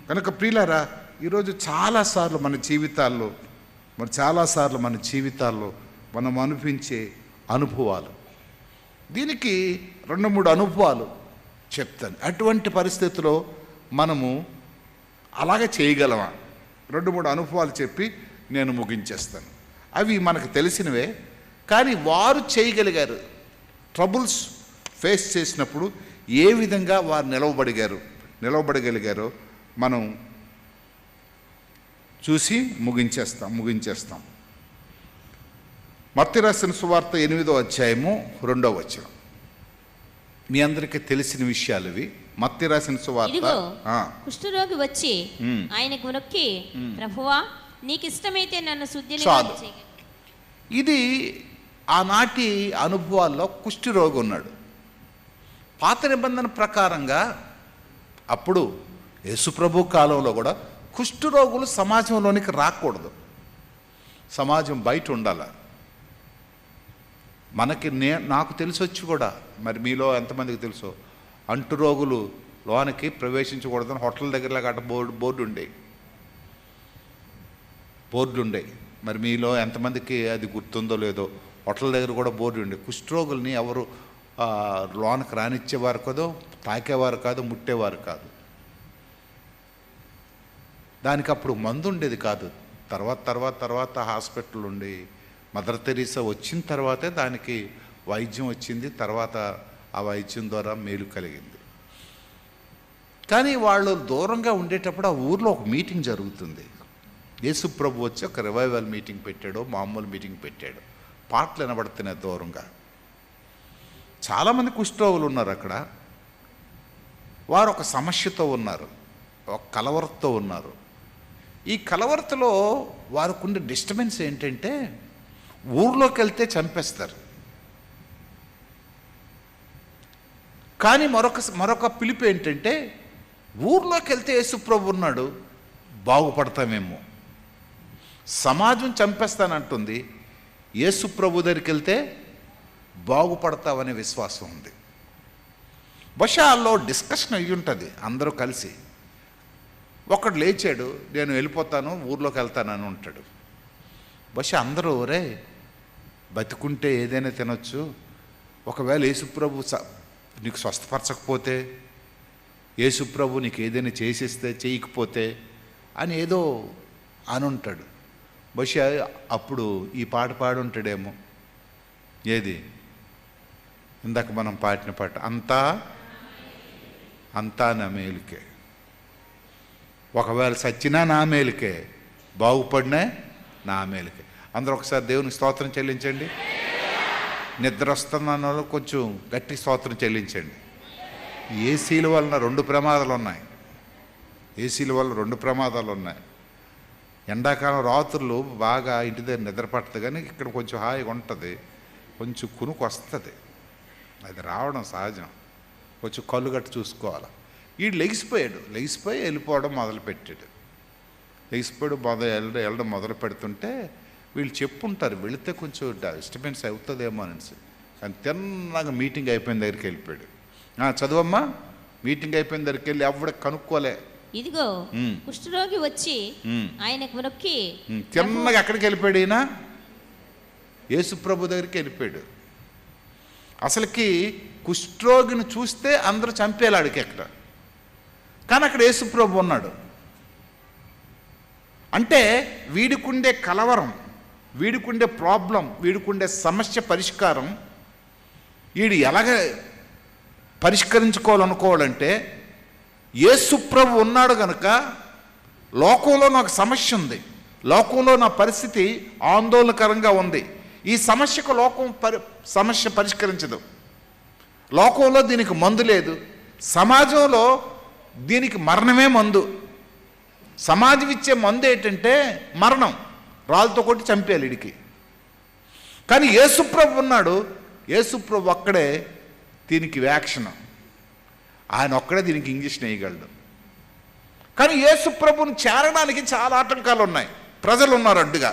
Speaker 1: కనుక ప్రియులారా, ఈరోజు చాలాసార్లు మన జీవితాల్లో మనం అనిపించే అనుభవాలు, దీనికి 2-3 అనుభవాలు చెప్తాను. అటువంటి పరిస్థితిలో మనము అలాగే చేయగలమా? 2-3 అనుభవాలు చెప్పి నేను ముగించేస్తాను. అవి మనకు తెలిసినవే, కానీ వారు చేయగలిగారు. ట్రబుల్స్ ఫేస్ చేసినప్పుడు ఏ విధంగా వారు నిలవబడగలిగారో మనం చూసి ముగించేస్తాం. మత్తయి రాసిన సువార్త 8వ అధ్యాయము 2వ వచనం. మీ అందరికీ తెలిసిన విషయాలు ఇవి. మత్తయి రాసిన సువార్త.
Speaker 3: కుష్ఠరోగి వచ్చి ఆయనకు మొక్కి, ప్రభువా నీకు ఇష్టమైతే నన్ను శుద్ధిని.
Speaker 1: ఇది ఆనాటి అనుభవాల్లో కుష్ఠరోగి ఉన్నాడు. పాత నిబంధన ప్రకారంగా అప్పుడు యేసుప్రభు కాలంలో కూడా కుష్ఠరోగులు సమాజంలోనికి రాకూడదు, సమాజం బయట ఉండాల. నాకు తెలిసి వచ్చి కూడా, మరి మీలో ఎంతమందికి తెలుసో, అంటు రోగులు లోనికి ప్రవేశించకూడదని హోటల్ దగ్గరలో గట్ట బోర్డు ఉండేవి. మరి మీలో ఎంతమందికి అది గుర్తుందో లేదో, హోటల్ దగ్గర కూడా బోర్డు ఉండే. కుష్ఠరోగుల్ని ఎవరు లోనికి రానిచ్చేవారు కాదు, తాకేవారు కాదు, ముట్టేవారు కాదు. దానికి అప్పుడు మందు ఉండేది కాదు. తర్వాత హాస్పిటల్ ఉండి మదర్ తెరీసా వచ్చిన తర్వాతే దానికి వైద్యం వచ్చింది. తర్వాత ఆ వైద్యం ద్వారా మేలు కలిగింది. కానీ వాళ్ళు దూరంగా ఉండేటప్పుడు ఆ ఊర్లో ఒక మీటింగ్ జరుగుతుంది. యేసు ప్రభు వచ్చి ఒక రివైవల్ మీటింగ్ పెట్టాడు, మామూలు మీటింగ్ పెట్టాడు. పాటలు వినబడుతున్నాయి దూరంగా. చాలామంది కుష్ఠరోగులు ఉన్నారు అక్కడ. వారు ఒక సమస్యతో ఉన్నారు, ఒక కలవరతో ఉన్నారు. ఈ కలవరతలో వారికి ఉండే డిస్టర్బెన్స్ ఏంటంటే ఊర్లోకి వెళ్తే చంపేస్తారు. కానీ మరొక పిలుపు ఏంటంటే ఊర్లోకి వెళ్తే యేసుప్రభు ఉన్నాడు, బాగుపడతామేమో. సమాజం చంపేస్తానంటుంది, యేసుప్రభు దగ్గరికి వెళ్తే బాగుపడతామనే విశ్వాసం ఉంది. బహుశా వాళ్ళలో డిస్కషన్ అయ్యి ఉంటుంది. అందరూ కలిసి ఒకడు లేచాడు, నేను వెళ్ళిపోతాను, ఊర్లోకి వెళ్తానని ఉంటాడు. బహుశా అందరూ రే బతికుంటే ఏదైనా తినొచ్చు, ఒకవేళ యేసుప్రభు నీకు స్వస్థపరచకపోతే, యేసుప్రభు నీకు ఏదైనా చేసిస్తే చేయకపోతే అని ఏదో అని ఉంటాడు. బహుశా అప్పుడు ఈ పాట పాడి ఉంటాడేమో. ఏది ఇందాక మనం పాడిన పాట, అంతా నా మేలుకే, ఒకవేళ సచ్చినా నా మేలుకే, బాగుపడినా నా మేలుకే. అందరూ ఒకసారి దేవునికి స్తోత్రం చెల్లించండి. నిద్ర వస్తున్న వాళ్ళు కొంచెం గట్టి స్తోత్రం చెల్లించండి. ఏసీల వలన 2 ప్రమాదాలు ఉన్నాయి. ఏసీల వల్ల 2 ప్రమాదాలు ఉన్నాయి. ఎండాకాలం రాత్రులు బాగా ఇంటి దగ్గర నిద్ర పట్టదు, కానీ ఇక్కడ కొంచెం హాయిగా ఉంటుంది, కొంచెం కునుకు వస్తుంది. అది రావడం సహజం. కొంచెం కళ్ళు గట్టి చూసుకోవాలి. వీడు లెగిసిపోయి వెళ్ళిపోవడం మొదలుపెట్టాడు. వెళ్ళడం మొదలు పెడుతుంటే వీళ్ళు చెప్పుంటారు, వెళితే కొంచెం డిస్టర్బెన్స్ అవుతుందేమో అనేసి. కానీ తిన్నగా మీటింగ్ అయిపోయిన దగ్గరికి వెళ్ళిపోయాడు. చదువమ్మా. మీటింగ్ అయిపోయిన దగ్గరికి వెళ్ళి ఎవడ కనుక్కోలే.
Speaker 3: ఇదిగో కుష్ఠరోగి వచ్చి ఆయనకు మొక్కి
Speaker 1: తిన్నగా ఎక్కడికి వెళ్ళిపోయాడు? ఈయన యేసుప్రభు దగ్గరికి వెళ్ళిపోయాడు. అసలుకి కుష్ఠరోగిని చూస్తే అందరూ చంపేలాడికి ఎక్కడ, కానీ అక్కడ యేసుప్రభు ఉన్నాడు. అంటే వీడికుండే కలవరం, వీడికుండే ప్రాబ్లం, వీడికుండే సమస్య పరిష్కారం వీడు ఎలాగ పరిష్కరించుకోవాలనుకోవాలంటే యేసుప్రభు ఉన్నాడు కనుక, లోకంలో నాకు సమస్య ఉంది, లోకంలో నా పరిస్థితి ఆందోళనకరంగా ఉంది, ఈ సమస్యకు సమస్య పరిష్కరించదు. లోకంలో దీనికి మందు లేదు, సమాజంలో దీనికి మరణమే మందు. సమాజం ఇచ్చే మందు ఏంటంటే మరణం, రాళ్ళతో కొట్టి చంపేయాలి ఇడికి. కానీ యేసుప్రభు ఉన్నాడు, యేసుప్రభు ఒక్కడే దీనికి వ్యాక్షన్, ఆయన ఒక్కడే దీనికి ఇంజక్షన్ వేయగలడు. కానీ యేసుప్రభుని చేరడానికి చాలా ఆటంకాలు ఉన్నాయి, ప్రజలు ఉన్నారు అడ్డుగా.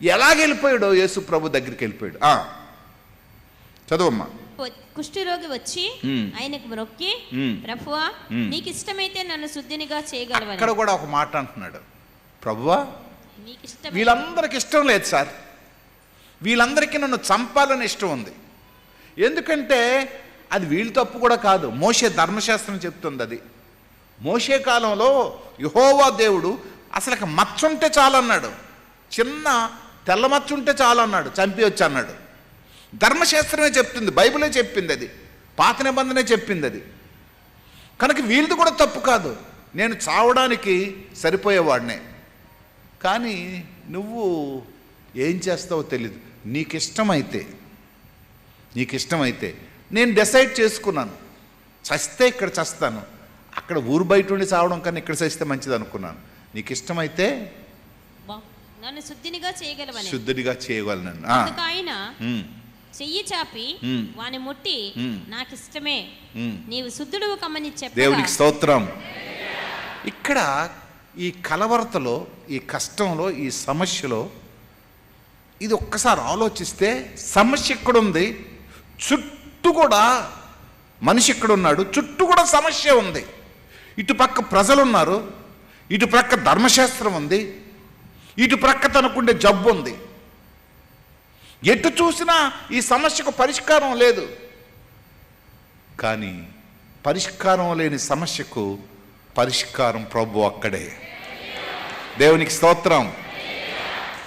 Speaker 1: ఎలాగెళ్ళిపోయాడో యేసుప్రభు దగ్గరికి వెళ్ళిపోయాడు. చదువమ్మా.
Speaker 3: కుష్ఠరోగి వచ్చి ఆయనకు మొక్కి, ప్రభువా నీకు ఇష్టమైతే నన్ను శుద్ధినిగా చేయగలవని.
Speaker 1: అక్కడ కూడా ఒక మాట అంటున్నాడు, ప్రభువా
Speaker 3: నీకు ఇష్టం.
Speaker 1: వీళ్ళందరికి ఇష్టం లేదు సార్, వీళ్ళందరికీ నన్ను చంపాలని ఇష్టం ఉంది. ఎందుకంటే అది వీళ్ళ తప్పు కూడా కాదు, మోషే ధర్మశాస్త్రం చెప్తుంది అది. మోషే కాలంలో యెహోవా దేవుడు అసలు మచ్చ ఉంటే చాలన్నాడు, చిన్న తెల్ల మచ్చ ఉంటే చాలన్నాడు, చంపేయొచ్చు అన్నాడు. ధర్మశాస్త్రమే చెప్తుంది, బైబిలే చెప్పింది, అది పాత నిబంధనే చెప్పింది అది. కనుక వీళ్ళది కూడా తప్పు కాదు, నేను చావడానికి సరిపోయేవాడినే. కానీ నువ్వు ఏం చేస్తావో తెలీదు. నీకు ఇష్టమైతే నేను డిసైడ్ చేసుకున్నాను, చస్తే ఇక్కడ చస్తాను, అక్కడ ఊరు బయట ఉండి చావడం కన్నా ఇక్కడ చస్తే మంచిది అనుకున్నాను. నీకు ఇష్టమైతే
Speaker 3: నన్ను శుద్ధినిగా చేయగలవని,
Speaker 1: శుద్ధినిగా చేయగలను.
Speaker 3: ఆయన చెయ్యి చాపి వాని ముట్టి, నాకు ఇష్టమే, నీవు శుద్ధుడు కమ్మని చెప్పగా.
Speaker 1: దేవునికి స్తోత్రం. ఇక్కడ ఈ కలవరతలో, ఈ కష్టంలో, ఈ సమస్యలో ఇది ఒక్కసారి ఆలోచిస్తే సమస్య ఎక్కడుంది, చుట్టూ కూడా మనిషి ఎక్కడున్నాడు, చుట్టూ కూడా సమస్య ఉంది. ఇటు పక్క ప్రజలు ఉన్నారు, ఇటు ప్రక్క ధర్మశాస్త్రం ఉంది, ఇటు ప్రక్క తనకుండే జబ్బు ఉంది. ఎటు చూసినా ఈ సమస్యకు పరిష్కారం లేదు. కానీ పరిష్కారం లేని సమస్యకు పరిష్కారం ప్రభు అక్కడే. దేవునికి స్తోత్రం.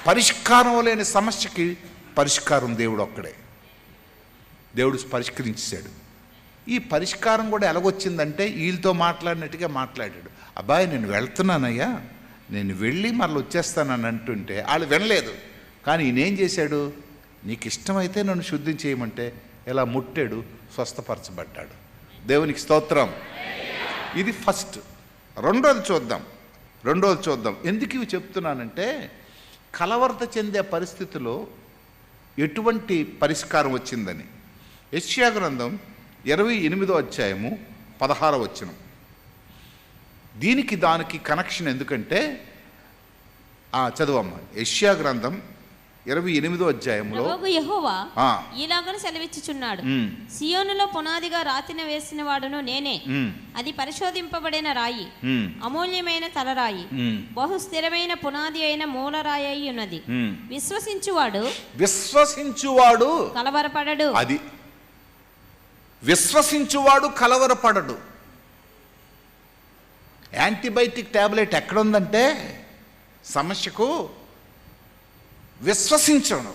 Speaker 1: పరిష్కారం లేని సమస్యకి పరిష్కారం దేవుడు ఒక్కడే. దేవుడు పరిష్కరించాడు. ఈ పరిష్కారం కూడా ఎలాగొచ్చిందంటే వీళ్ళతో మాట్లాడినట్టుగా మాట్లాడాడు. అబ్బాయి నేను వెళ్తున్నానయ్యా, నేను వెళ్ళి మళ్ళీ వచ్చేస్తానని అంటుంటే వాళ్ళు వినలేదు. కానీ ఈయనేం చేశాడు, నీకు ఇష్టమైతే నన్ను శుద్ధి చేయమంటే ఇలా ముట్టాడు, స్వస్థపరచబడ్డాడు. దేవునికి స్తోత్రం. ఇది ఫస్ట్. రెండోది చూద్దాం. ఎందుకు ఇవి చెప్తున్నానంటే కలవరత చెందే పరిస్థితిలో ఎటువంటి పరిష్కారం వచ్చిందని. యెషయా గ్రంథం 28వ అధ్యాయము 16వ వచనం. దీనికి దానికి కనెక్షన్ ఎందుకంటే చదువమ్మ. యెషయా గ్రంథం 28వ అధ్యాయంలో
Speaker 3: ప్రభువు యెహోవా ఇలాగను సెలవిచ్చుచున్నాడు, సియోనులో పునాదిగా రాతిన వేసిన వాడును నేనే, అది పరిశోధింపబడిన రాయి, అమూల్యమైన తలరాయి, బహు స్థిరమైన పునాది అయిన మూలరాయి అయి ఉన్నది. విశ్వసించువాడు కలవరపడడు.
Speaker 1: అది విశ్వసించువాడు కలవరపడడు. యాంటీబయాటిక్ టాబ్లెట్ ఎక్కడుందంటే సమస్యకు విశ్వసించను.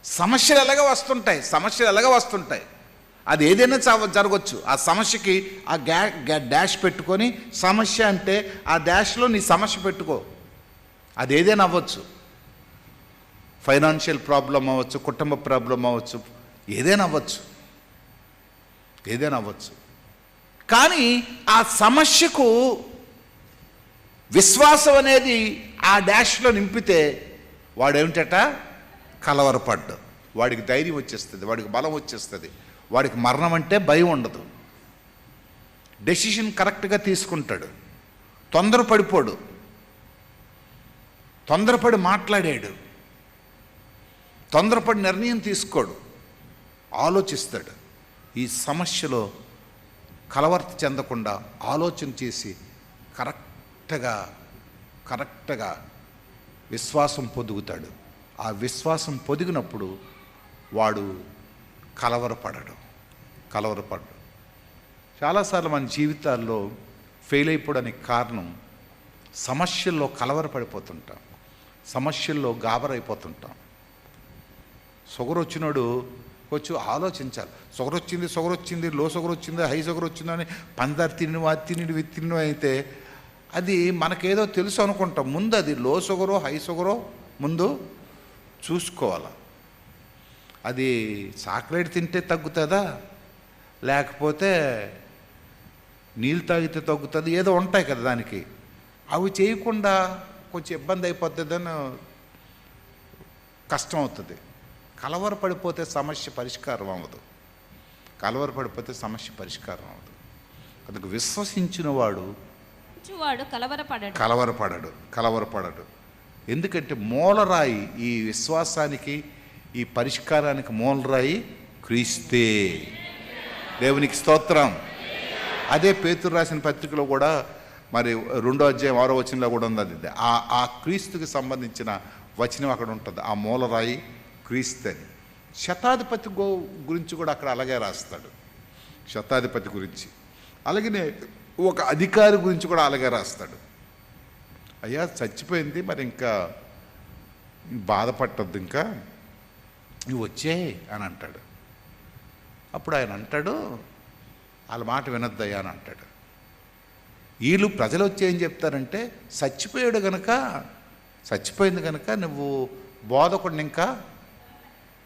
Speaker 1: సమస్యలు ఎలాగ వస్తుంటాయి, అది ఏదైనా జరగవచ్చు. ఆ సమస్యకి ఆ డాష్ పెట్టుకొని సమస్య అంటే ఆ డాష్లో నీ సమస్య పెట్టుకో. అది ఏదైనా అవ్వచ్చు, ఫైనాన్షియల్ ప్రాబ్లం అవ్వచ్చు, కుటుంబ ప్రాబ్లం అవ్వచ్చు, ఏదైనా అవ్వచ్చు. కానీ ఆ సమస్యకు విశ్వాసం అనేది ఆ డాష్లో నింపితే వాడేమిటట, కలవరపడ్డు. వాడికి ధైర్యం వచ్చేస్తుంది, వాడికి బలం వచ్చేస్తుంది, వాడికి మరణం అంటే భయం ఉండదు. డెసిషన్ కరెక్ట్గా తీసుకుంటాడు, తొందరపడిపోడు, తొందరపడి మాట్లాడాడు, తొందరపడి నిర్ణయం తీసుకోడు, ఆలోచిస్తాడు. ఈ సమస్యలో కలవరత చెందకుండా ఆలోచన చేసి కరెక్ట్గా విశ్వాసం పొదుగుతాడు. ఆ విశ్వాసం పొదిగినప్పుడు వాడు కలవరపడడు. చాలాసార్లు మన జీవితాల్లో ఫెయిల్ అయిపోవడానికి కారణం సమస్యల్లో కలవరపడిపోతుంటాం, సమస్యల్లో గాబరైపోతుంటాం. షుగర్ వచ్చినాడు కొంచెం ఆలోచించాలి. షుగర్ వచ్చింది, లో షుగర్ వచ్చింది, హై షుగర్ వచ్చిందని పందారు తిని అయితే అది మనకేదో తెలుసు అనుకుంటాం. ముందు అది లో షుగరో హై షుగరో ముందు చూసుకోవాలి. అది చాక్లెట్ తింటే తగ్గుతుందా, లేకపోతే నీళ్ళు తాగితే తగ్గుతుంది, ఏదో ఉంటాయి కదా దానికి. అవి చేయకుండా కొంచెం ఇబ్బంది అయిపోతుందని కష్టం అవుతుంది. కలవరపడిపోతే సమస్య పరిష్కారం అవ్వదు. అందుకు విశ్వసించిన వాడు కలవరపడడు. ఎందుకంటే మూలరాయి, ఈ విశ్వాసానికి ఈ పరిష్కారానికి మూలరాయి క్రీస్తే. దేవునికి స్తోత్రం. అదే పేతురు రాసిన పత్రికలో కూడా మరి 2వ అధ్యాయం 6వ వచనంలో కూడా ఉంది. అది ఆ క్రీస్తుకి సంబంధించిన వచనం అక్కడ ఉంటుంది, ఆ మూలరాయి క్రీస్తు అని. శతాధిపతి గురించి కూడా అక్కడ అలాగే రాస్తాడు, శతాధిపతి గురించి. అలాగనే ఒక అధికారి గురించి కూడా అలాగే రాస్తాడు. అయ్యా చచ్చిపోయింది, మరి ఇంకా బాధపట్టద్దు, ఇంకా నువ్వు వచ్చే అని అంటాడు. అప్పుడు ఆయన అంటాడు, వాళ్ళ మాట వినొద్దయ్యా అని అంటాడు. వీళ్ళు ప్రజలు వచ్చి ఏం చెప్తారంటే, చచ్చిపోయింది కనుక నువ్వు బోధకుడిని ఇంకా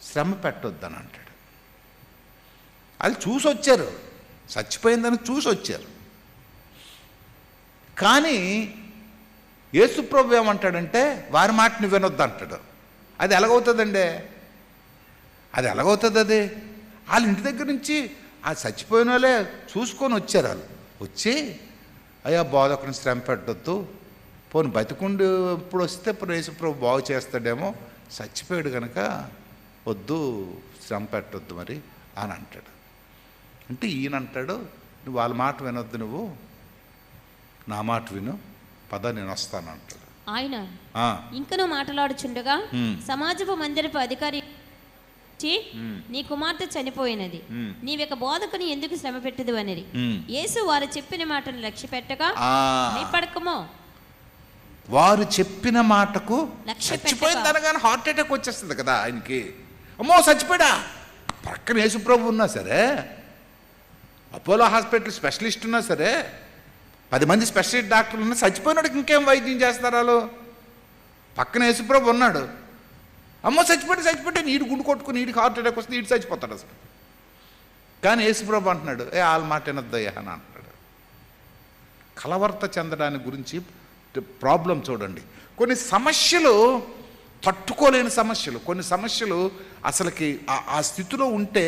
Speaker 1: శ్రమ పెట్టొద్దని అంటాడు. అది చూసొచ్చారు, చచ్చిపోయిందని చూసొచ్చారు. కానీ యేసుప్రభు ఏమంటాడంటే, వారి మాటని వినొద్దు అంటాడు. అది ఎలాగవుతుందండి? అది వాళ్ళ ఇంటి దగ్గర నుంచి ఆ చచ్చిపోయిన వాళ్ళే చూసుకొని వచ్చారు. వాళ్ళు వచ్చి, అయ్యా బోధకుని శ్రమ పెట్టొద్దు, పోనీ బతికుండి ఇప్పుడు వస్తే ఇప్పుడు యేసుప్రభు బాగు చేస్తాడేమో, చచ్చిపోయాడు కనుక వద్దు, శ్రమ పెట్టొద్దు మరి అని అంటాడు. అంటే ఈయన అంటాడు, నువ్వు వాళ్ళ మాట వినొద్దు, నువ్వు నా మాట విను, పద నేను వస్తాను అంటాడు.
Speaker 3: ఆయన ఇంకనూ మాట్లాడుచుండగా సమాజపు మందిరపు అధికారి నీ కుమార్తె చనిపోయినది, నీవిక బోధకుని ఎందుకు శ్రమ పెట్టదు అనేది. యేసు వారు చెప్పిన మాటను లక్ష్య పెట్టగా భయపడకమో.
Speaker 1: వారు చెప్పిన మాటకు చచ్చిపోయింది అనగానే హార్ట్ అటాక్ వచ్చేస్తుంది కదా ఆయనకి. అమ్మో చచ్చిపోయాడా, పక్కన యేసుప్రభు ఉన్నా సరే, అపోలో హాస్పిటల్ స్పెషలిస్ట్ ఉన్నా సరే, 10 మంది స్పెషలిస్ట్ డాక్టర్లు ఉన్నా, చచ్చిపోయినాడికి ఇంకేం వైద్యం చేస్తారు వాళ్ళు? పక్కన యేసుప్రభు ఉన్నాడు. అమ్మో చచ్చిపోతే నీడు గుండు కొట్టుకుని నీడికి హార్ట్ అటాక్ వస్తే నీడు చచ్చిపోతాడు అసలు. కానీ యేసుప్రభు అంటున్నాడు, వాళ్ళ మాట వినొద్దయ్యా అని అంటున్నాడు. కలవర్త చెందడానికి గురించి ప్రాబ్లం చూడండి. కొన్ని సమస్యలు తట్టుకోలేని సమస్యలు, కొన్ని సమస్యలు అసలుకి ఆ స్థితిలో ఉంటే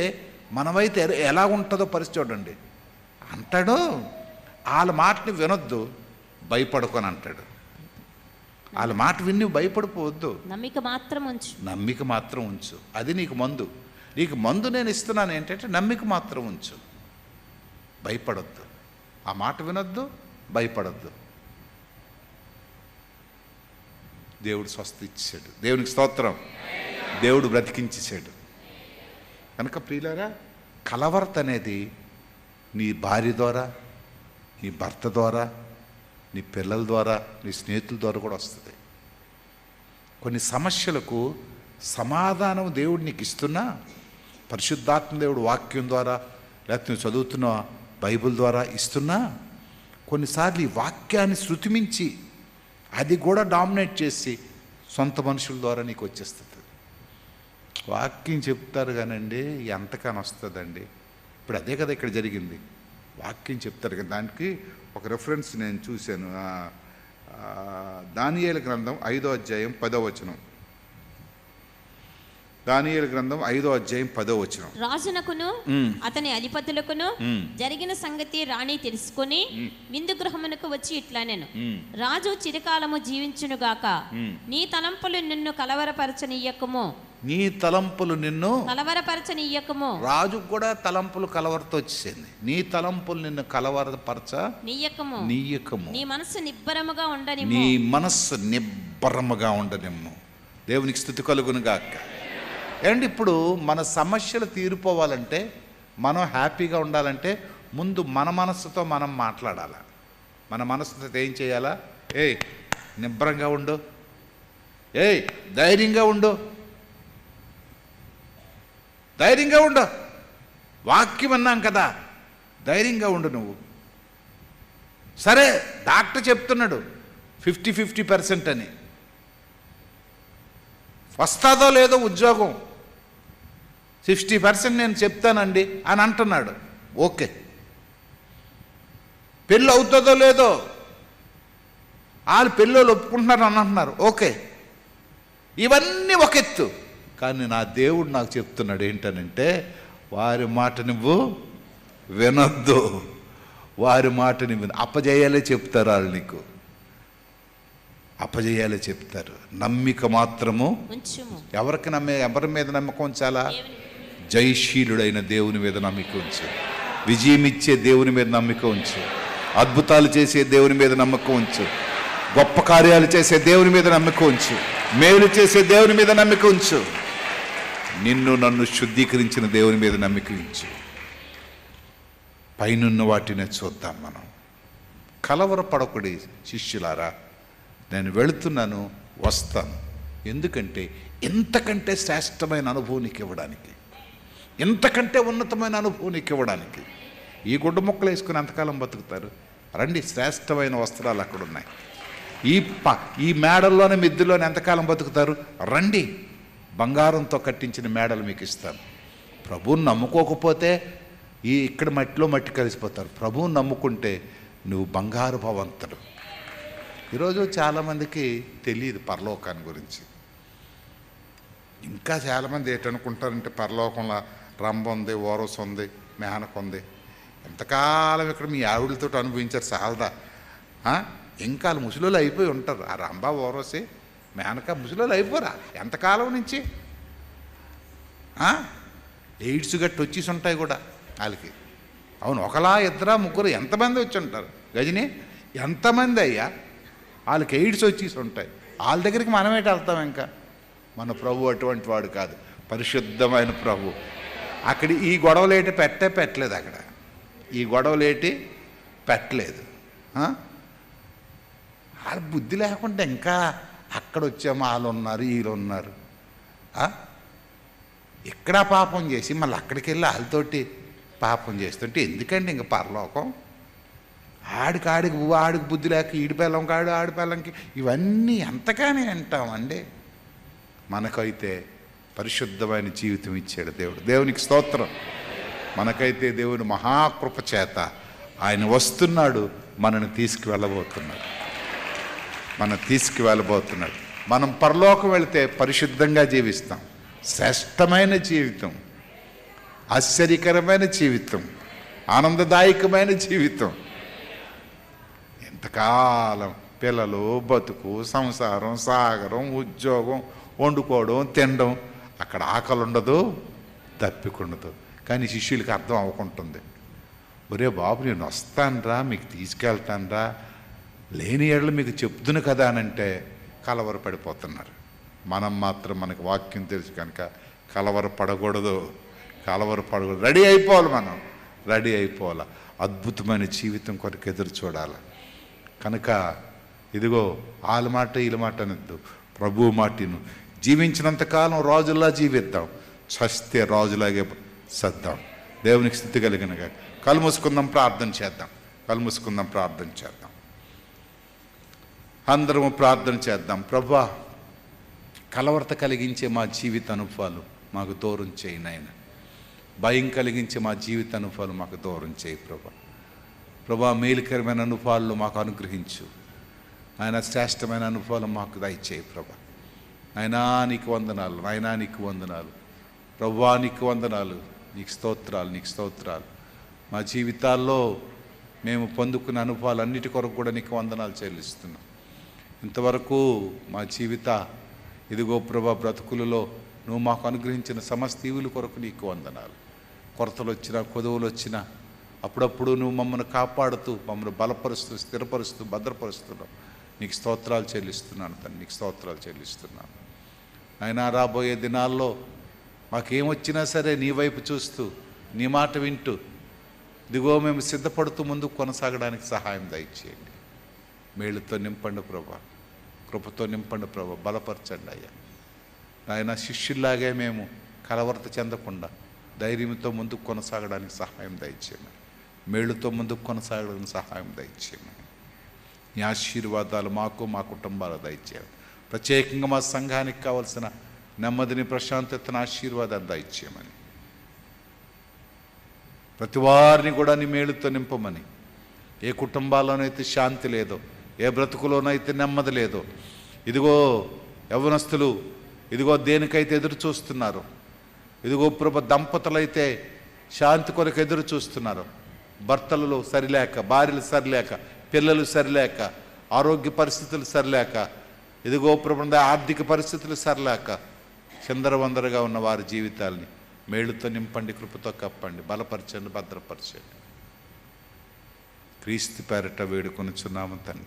Speaker 1: మనమైతే ఎలా ఉంటుందో పరిస్థితి చూడండి. అంటాడు, వాళ్ళ మాటని వినొద్దు, భయపడుకొని అంటాడు. వాళ్ళ మాట విని భయపడిపోవద్దు,
Speaker 3: నమ్మిక మాత్రం ఉంచు. అది నీకు మందు. నీకు మందు నేను ఇస్తున్నాను ఏంటంటే నమ్మిక మాత్రం ఉంచు, భయపడొద్దు. ఆ మాట వినొద్దు, భయపడొద్దు. దేవుడు స్వస్థ ఇచ్చాడు. దేవునికి స్తోత్రం. దేవుడు బ్రతికించేశాడు. కనుక ప్రియులారా, కలవరత అనేది నీ భార్య ద్వారా, నీ భర్త ద్వారా, నీ పిల్లల ద్వారా, నీ స్నేహితుల ద్వారా కూడా వస్తుంది. కొన్ని సమస్యలకు సమాధానం దేవుడు నీకు ఇస్తున్నా, పరిశుద్ధాత్మ దేవుడు వాక్యం ద్వారా, లేకపోతే నువ్వు చదువుతున్న బైబిల్ ద్వారా ఇస్తున్నా, కొన్నిసార్లు ఈ వాక్యాన్ని శృతిమించి అది కూడా డామినేట్ చేసి సొంత మనుషుల ద్వారా నీకు వచ్చేస్తుంది. వాక్యం చెప్తారు కానండి, ఎంతకని వస్తుందండి. ఇప్పుడు అదే కదా ఇక్కడ జరిగింది. వాక్యం చెప్తారు కదా, దానికి ఒక రెఫరెన్స్ నేను చూశాను. దానియేలు గ్రంథం 5వ అధ్యాయం 10వ వచనం. దానియేలు గ్రంథం 5వ అధ్యాయం 10వ వచనం. రాజునకును అతని అధిపతులకును జరిగిన సంగతి రాణి తెలుసుకుని విందు గృహమునకు వచ్చి ఇట్లనెను, రాజు చిరకాలము జీవించునుగాక, నీ తలంపులు నిన్ను కలవరపరచనీయకము.
Speaker 1: నీ తలంపులు నిన్ను
Speaker 3: కలవరపరచనీయకము.
Speaker 1: రాజు కూడా తలంపులు కలవరతో వచ్చేసింది. నీ తలంపులు నిన్ను కలవరపరచ నీయకము.
Speaker 3: నీ మనస్సు నిబ్బరముగా ఉండని.
Speaker 1: నీ మనస్సు నిబ్బరముగా ఉండనిమ్ము. దేవునికి స్తుతి కలుగును గాక. అండ్ ఇప్పుడు మన సమస్యలు తీరిపోవాలంటే, మనం హ్యాపీగా ఉండాలంటే ముందు మన మనస్సుతో మనం మాట్లాడాలి. మన మనస్సుతో ఏం చేయాలా? నిబ్బరంగా ఉండు, ధైర్యంగా ఉండు, ధైర్యంగా ఉండు. వాక్యం అన్నాం కదా, ధైర్యంగా ఉండు నువ్వు. సరే, డాక్టర్ చెప్తున్నాడు 50-50% అని, వస్తుందో లేదో ఉద్యోగం, 60% నేను చెప్తానండి అని అంటున్నాడు. ఓకే. పెళ్ళి అవుతుందో లేదో, వాళ్ళు పెళ్ళోళ్ళు ఒప్పుకుంటున్నారు అని అంటున్నారు. ఓకే, ఇవన్నీ ఒక ఎత్తు. కానీ నా దేవుడు నాకు చెప్తున్నాడు ఏంటనంటే, వారి మాట నువ్వు వినొద్దు, వారి మాటని అపజయాలే చెప్తారు వాళ్ళు, నీకు అపజయాలే చెప్తారు. నమ్మిక మాత్రము ఎవరికి ఎవరి మీద నమ్మకం ఉంచాలా? జయశీలుడైన దేవుని మీద నమ్మిక ఉంచు, విజయం ఇచ్చే దేవుని మీద నమ్మిక ఉంచు, అద్భుతాలు చేసే దేవుని మీద నమ్మకం ఉంచు, గొప్ప కార్యాలు చేసే దేవుని మీద నమ్మిక ఉంచు, మేలు చేసే దేవుని మీద నమ్మిక ఉంచు, నిన్ను నన్ను శుద్ధీకరించిన దేవుని మీద నమ్మిక ఉంచు. పైనున్న వాటినే చూద్దాం మనం. కలవరపడకుడి శిష్యులారా, నేను వెళుతున్నాను, వస్తాను. ఎందుకంటే ఇంతకంటే శ్రేష్టమైన అనుభవానికి ఇవ్వడానికి, ఇంతకంటే ఉన్నతమైన అనుభవానికి ఇవ్వడానికి. ఈ గుడ్డ ముక్కలు వేసుకుని ఎంతకాలం బతుకుతారు? రండి, శ్రేష్టమైన వస్త్రాలు అక్కడ ఉన్నాయి. ఈ మేడల్లోనే మిద్దులోనే ఎంతకాలం బతుకుతారు? రండి, బంగారంతో కట్టించిన మేడలు మీకు ఇస్తాను. ప్రభువుని నమ్ముకోకపోతే ఇక్కడ మట్టిలో మట్టి కలిసిపోతారు. ప్రభువుని నమ్ముకుంటే నువ్వు బంగారు భవంతుడు. ఈరోజు చాలామందికి తెలియదు పరలోకాన్ని గురించి. ఇంకా చాలామంది ఏంటనుకుంటారంటే, పరలోకంలో రంభ ఉంది, ఓరస్ ఉంది, మేనక ఉంది. ఎంతకాలం ఇక్కడ మీ ఆవిడలతో అనుభవించారు చాలదా? ఇంకా ముసలోళ్ళు అయిపోయి ఉంటారు. ఆ రంభ, ఓరసి, మేనక ముసలోళ్ళు అయిపోరా ఎంతకాలం నుంచి? ఎయిడ్స్ గట్టి వచ్చేసి ఉంటాయి కూడా వాళ్ళకి. అవును, ఒకలా, ఇద్దరా, ముగ్గురు, ఎంతమంది వచ్చి ఉంటారు గజని? ఎంతమంది అయ్యా వాళ్ళకి ఎయిడ్స్ వచ్చేసి ఉంటాయి. వాళ్ళ దగ్గరికి మనమేటి వెళ్తాం? ఇంకా మన ప్రభు అటువంటి వాడు కాదు, పరిశుద్ధమైన ప్రభు. అక్కడ ఈ గొడవలేటి పెట్టలేదు. అక్కడ ఈ గొడవలేటి పెట్టలేదు. వాళ్ళ బుద్ధి లేకుండా ఇంకా అక్కడ వచ్చాము, వాళ్ళు ఉన్నారు, వీళ్ళు ఉన్నారు. ఇక్కడ పాపం చేసి మళ్ళీ అక్కడికి వెళ్ళి వాళ్ళతోటి పాపం చేస్తుంటే ఎందుకండి ఇంక పరలోకం? ఆడికి బుద్ధి లేక ఈడిపెళ్ళం కాడు ఆడిపెళ్ళంకి ఇవన్నీ ఎంతగానే అంటామండి. మనకైతే పరిశుద్ధమైన జీవితం ఇచ్చాడు దేవుడు. దేవునికి స్తోత్రం. మనకైతే దేవుని మహాకృప చేత ఆయన వస్తున్నాడు, మనల్ని తీసుకువెళ్ళబోతున్నాడు. మనం పరలోకం వెళితే పరిశుద్ధంగా జీవిస్తాం. శ్రేష్టమైన జీవితం, ఆశ్చర్యకరమైన జీవితం, ఆనందదాయకమైన జీవితం. ఎంతకాలం పిల్లలు, బతుకు, సంసారం, సాగరం, ఉద్యోగం, వండుకోవడం, తినడం, అక్కడ ఆకలి ఉండదు, దప్పికుండదు. కానీ శిష్యులకి అర్థం అవ్వకుంటుంది. ఒరే బాబు, నేను వస్తానురా, మీకు తీసుకెళ్తానురా, లేని ఏళ్ళు మీకు చెప్తును కదా అనంటే కలవరపడిపోతున్నారు. మనం మాత్రం మనకు వాక్యం తెలుసు కనుక కలవరపడకూడదు. రెడీ అయిపోవాలి. అద్భుతమైన జీవితం కొరకు ఎదురు చూడాలి. కనుక ఇదిగో వాళ్ళ మాట వీళ్ళ మాట అనొద్దు, ప్రభువు మాటను జీవించినంతకాలం రాజుల్లా జీవిద్దాం, చస్తే రాజులాగే సద్దాం. దేవునికి స్థుతి కలిగినగా కళ్ళు మూసుకుందాం, ప్రార్థన చేద్దాం. అందరము ప్రార్థన చేద్దాం. ప్రభువా, కలవరత కలిగించే మా జీవిత అనుభవాలు మాకు దూరం చేయి నాయన. భయం కలిగించే మా జీవిత అనుభవాలు మాకు దూరం చేయి ప్రభా. మేలుకరమైన అనుభవాలు మాకు అనుగ్రహించు ఆయన. శ్రేష్టమైన అనుభవాలు మాకు దయచేయి ప్రభా. నాయనా నీకు వందనాలు, ప్రభువా నీకు వందనాలు, నీకు స్తోత్రాలు. మా జీవితాల్లో మేము పొందుకున్న అనుభవాలన్నిటి కొరకు కూడా నీకు వందనాలు చెల్లిస్తున్నాం. ఇంతవరకు మా జీవిత ఇదిగో ప్రభా బ్రతుకులలో నువ్వు మాకు అనుగ్రహించిన సమస్తీవుల కొరకు నీకు వందనాలు. కొరతలు వచ్చినా, కొదువులు వచ్చినా అప్పుడప్పుడు నువ్వు మమ్మల్ని కాపాడుతూ, మమ్మల్ని బలపరుస్తూ, స్థిరపరుస్తూ, భద్రపరుస్తున్నావు. నీకు స్తోత్రాలు చెల్లిస్తున్నాను తండ్రి, అయినా రాబోయే దినాల్లో మాకేమొచ్చినా సరే నీ వైపు చూస్తూ, నీ మాట వింటూ, ఇదిగో మేము సిద్ధపడుతూ ముందుకు కొనసాగడానికి సహాయం దయచేయండి. మేలుతో నింపండి ప్రభా, కృపతో నింపండి ప్రభా, బలపరచండి అయ్యా. ఆయన శిష్యుల్లాగే మేము కలవరత చెందకుండా ధైర్యంతో ముందుకు కొనసాగడానికి సహాయం దయచేయండి. మేలుతో ముందుకు కొనసాగడానికి సహాయం దయచేయండి. నీ ఆశీర్వాదాలు మాకు, మా కుటుంబాలు దయచేయండి. ప్రత్యేకంగా మా సంఘానికి కావలసిన నెమ్మదిని, ప్రశాంతతను, ఆశీర్వాదాన్ని దయచేయమని, ప్రతి వారిని కూడా నీ మేలుతో నింపమని. ఏ కుటుంబాల్లోనైతే శాంతి లేదో, ఏ బ్రతుకులోనైతే నెమ్మది లేదో, ఇదిగో యవ్వనస్తులు ఇదిగో దేనికైతే ఎదురు చూస్తున్నారు, ఇదిగో ప్రభు దంపతులైతే శాంతి కొరకు ఎదురు చూస్తున్నారు, భర్తలు సరిలేక, భార్యలు సరిలేక, పిల్లలు సరిలేక, ఆరోగ్య పరిస్థితులు సరిలేక, ఇదిగో ప్రభు ఆర్థిక పరిస్థితులు సరిలేక చిందరవందరగా ఉన్న వారి జీవితాల్ని మేలుతో నింపండి, కృపతో కప్పండి, బలపరచండి, భద్రపరచండి. క్రీస్తు పేరట వేడుకొనుచున్నాము తండ్రి.